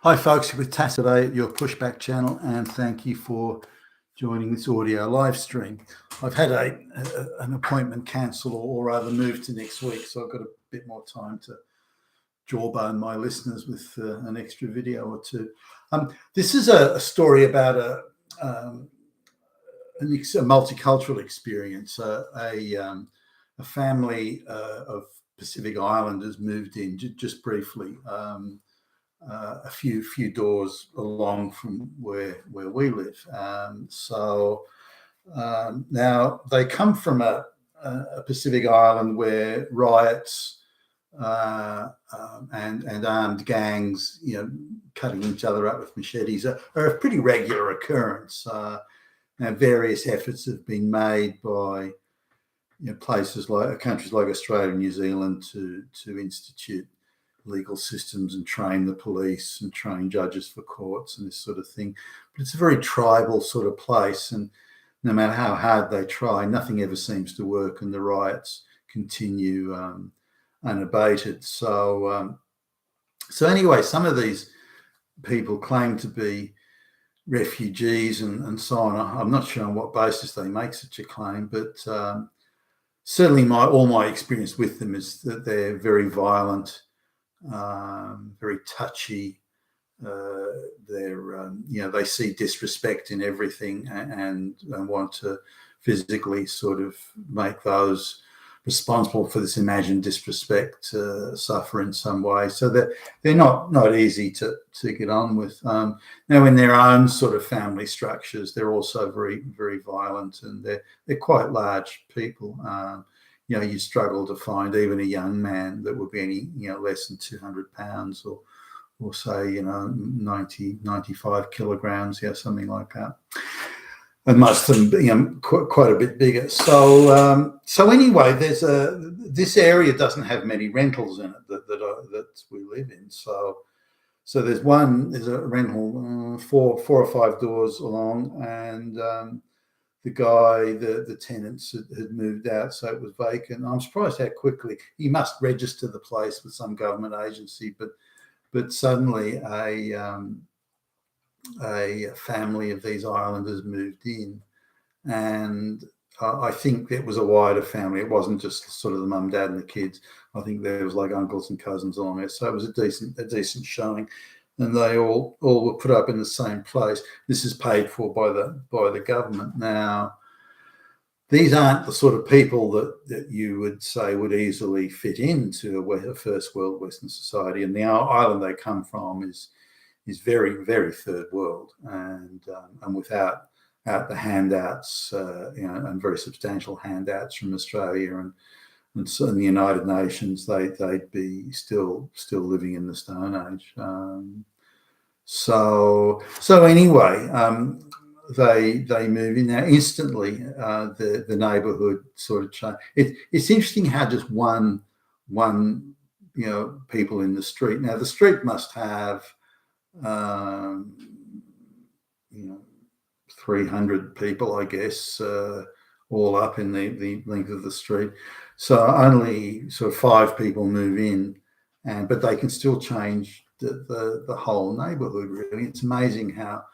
Hi folks, with Tass today at your Pushback channel, and thank you for joining this audio live stream. I've had an appointment cancelled, or rather moved to next week, so I've got a bit more time to jawbone my listeners with an extra video or two. This is a story about a multicultural experience. A family of Pacific Islanders moved in just briefly. A few doors along from where we live. Now they come from a Pacific Island where riots and armed gangs, cutting each other up with machetes are a pretty regular occurrence. And various efforts have been made by places like countries like Australia and New Zealand to institute legal systems and train the police and train judges for courts and this sort of thing. But it's a very tribal sort of place, and no matter how hard they try, nothing ever seems to work, and the riots continue unabated. So anyway, some of these people claim to be refugees and so on. I'm not sure on what basis they make such a claim, but certainly all my experience with them is that they're very violent, very touchy. They see disrespect in everything and want to physically sort of make those responsible for this imagined disrespect suffer in some way. So they're not easy to get on with. Now, in their own sort of family structures, they're also very, very violent, and they're quite large people. You struggle to find even a young man that would be any less than 200 pounds or say 95 kilograms, something like that. And most of them quite a bit bigger. So anyway, this area doesn't have many rentals in it that we live in. So there's a rental 4 or 5 doors along, and the tenants had moved out, so it was vacant. I'm surprised how quickly. You must register the place with some government agency, but suddenly a family of these islanders moved in, and I think it was a wider family. It wasn't just sort of the mum, dad, and the kids. I think there was like uncles and cousins along there, so it was a decent showing. And they all were put up in the same place. This is paid for by the government. Now, these aren't the sort of people that you would say would easily fit into a first world Western society. And the island they come from is very, very third world, and without the handouts, and very substantial handouts from Australia and so in the United Nations, they'd be still living in the Stone Age. So anyway, they move in. Now instantly, the neighbourhood sort of changed. It's interesting how just one people in the street. Now the street must have 300 people, I guess, all up in the length of the street. So only sort of 5 people move in, but they can still change the whole neighbourhood. Really, it's amazing how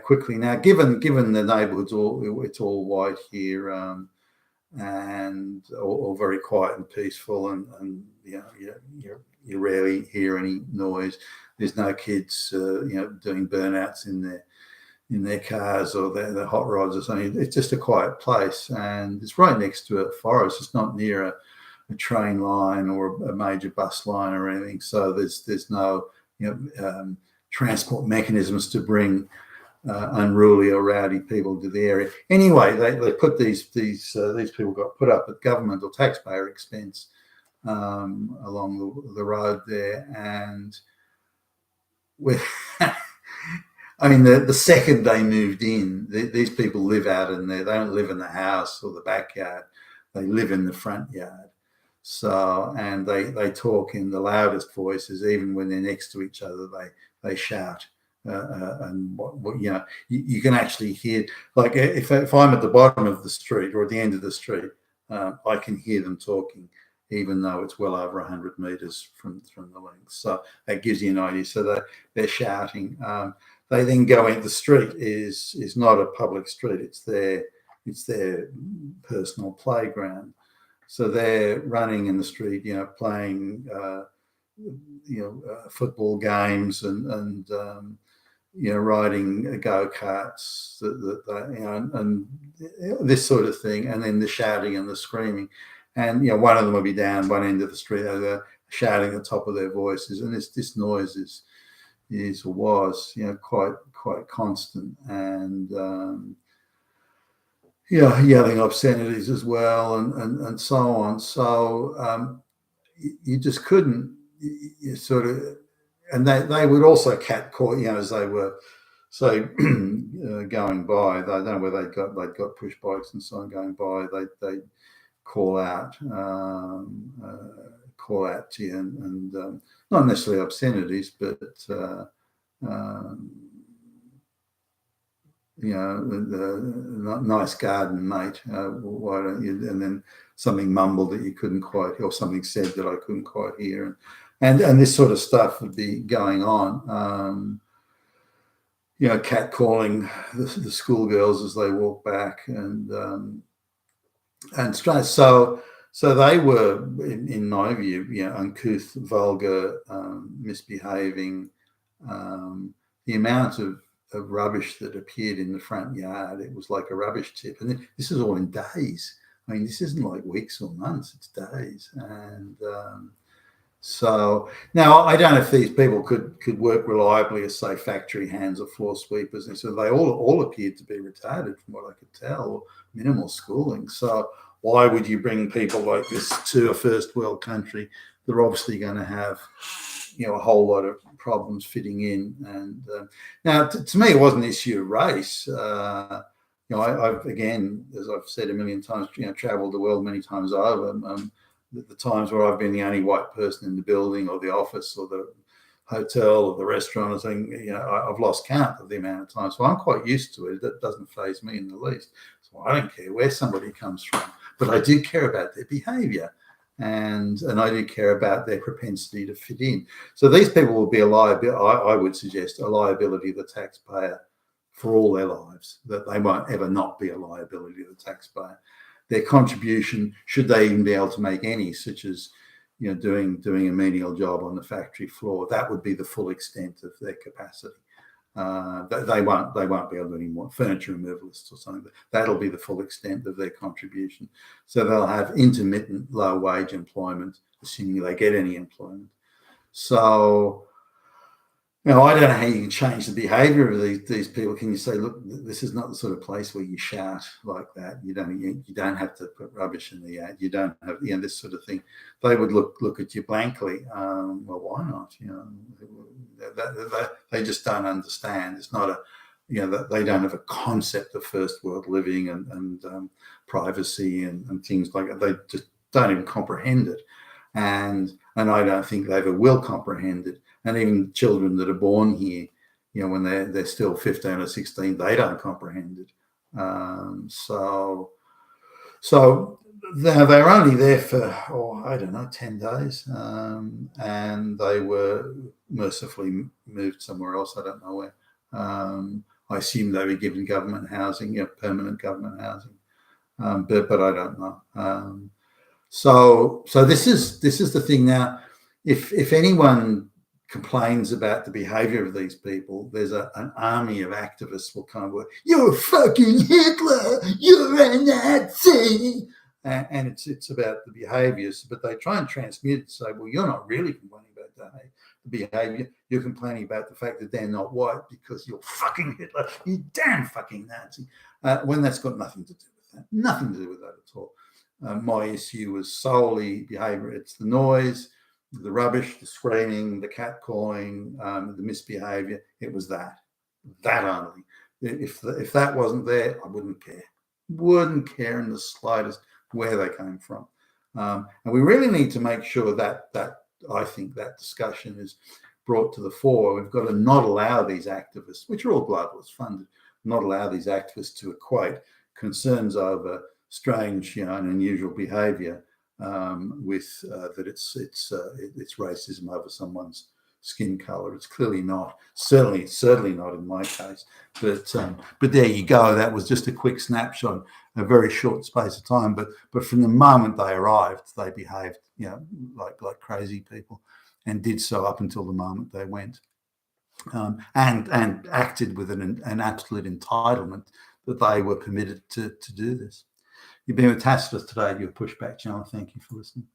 quickly. Now, given the neighbourhood's it's all white here, and all very quiet and peaceful, and you rarely hear any noise. There's no kids doing burnouts in their cars or their hot rods or something. It's just a quiet place, and it's right next to a forest. It's not near a train line or a major bus line or anything. So there's no transport mechanisms to bring unruly or rowdy people to the area. Anyway, they put these people got put up at government or taxpayer expense along the road there, and I mean, the second they moved in, these people live out in there. They don't live in the house or the backyard. They live in the front yard. So, and they talk in the loudest voices, even when they're next to each other. They shout, and you can actually hear. Like if I'm at the bottom of the street or at the end of the street, I can hear them talking. even though it's well over 100 metres from the length. So that gives you an idea. So they're shouting. They then go into the street. Is not a public street. It's their personal playground. So they're running in the street, playing, football games and riding go-karts, and this sort of thing, and then the shouting and the screaming. And one of them will be down one end of the street, they're shouting at the top of their voices, and this noise is or was quite constant, and yelling obscenities as well, and so on. So you just couldn't, you sort of, and they would also catcall, as they were, say, going by. I don't know where they'd got push bikes and so on going by. They call out to you, and not necessarily obscenities, but nice garden, mate. Why don't you? And then something mumbled that you couldn't quite hear, or something said that I couldn't quite hear, and this sort of stuff would be going on. Catcalling the schoolgirls as they walk back, and straight. So they were, in my view, uncouth, vulgar, misbehaving. The amount of rubbish that appeared in the front yard, it was like a rubbish tip. And this is all in days. I mean, this isn't like weeks or months, it's days. And so now I don't know if these people could work reliably as, say, factory hands or floor sweepers. And so they all appeared to be retarded from what I could tell, or minimal schooling. So why would you bring people like this to a first world country? They're obviously going to have a whole lot of problems fitting in. And now, to me, it wasn't an issue of race. I've, again, as I've said a million times, traveled the world many times over. The times where I've been the only white person in the building or the office or the hotel or the restaurant or something, I've lost count of the amount of time. So I'm quite used to it. That doesn't faze me in the least. So I don't care where somebody comes from, but I do care about their behaviour. And I do care about their propensity to fit in. So these people will be a liability, I would suggest, a liability of the taxpayer for all their lives, that they won't ever not be a liability of the taxpayer. Their contribution, should they even be able to make any, such as doing a menial job on the factory floor, that would be the full extent of their capacity. They won't be able to do any more furniture removalists or something. That'll be the full extent of their contribution. So they'll have intermittent low wage employment, assuming they get any employment. So I don't know how you can change the behaviour of these people. Can you say, look, this is not the sort of place where you shout like that. You don't have to put rubbish in the ad. You don't have this sort of thing. They would look at you blankly. Well, why not? They just don't understand. It's not that they don't have a concept of first world living and privacy and things like that. They just don't even comprehend it, and I don't think they ever will comprehend it. And even children that are born here, when they're still 15 or 16, they don't comprehend it. So they're only there for 10 days, and they were mercifully moved somewhere else. I don't know where. I assume they were given government housing, permanent government housing, but I don't know. So this is the thing now. If anyone complains about the behaviour of these people, there's an army of activists will come with, "You're fucking Hitler, you're a Nazi," and it's about the behaviours, but they try and transmute it, say, well, you're not really complaining about the behaviour, you're complaining about the fact that they're not white because you're fucking Hitler, you damn fucking Nazi, when that's got nothing to do with that, nothing to do with that at all. My issue was solely behaviour. It's the noise, the rubbish, the screaming, the catcalling, the misbehaviour. It was that only. If that wasn't there, I wouldn't care. Wouldn't care in the slightest where they came from. And we really need to make sure that I think that discussion is brought to the fore. We've got to not allow these activists, which are all globalist funded, not allow these activists to equate concerns over strange, and unusual behaviour with that it's racism over someone's skin color. It's clearly not. Certainly not in my case. But there you go. That was just a quick snapshot, a very short space of time. But from the moment they arrived, they behaved, like crazy people, and did so up until the moment they went, and acted with an absolute entitlement that they were permitted to do this. You've been with Tacitus today, your Pushback channel. Thank you for listening.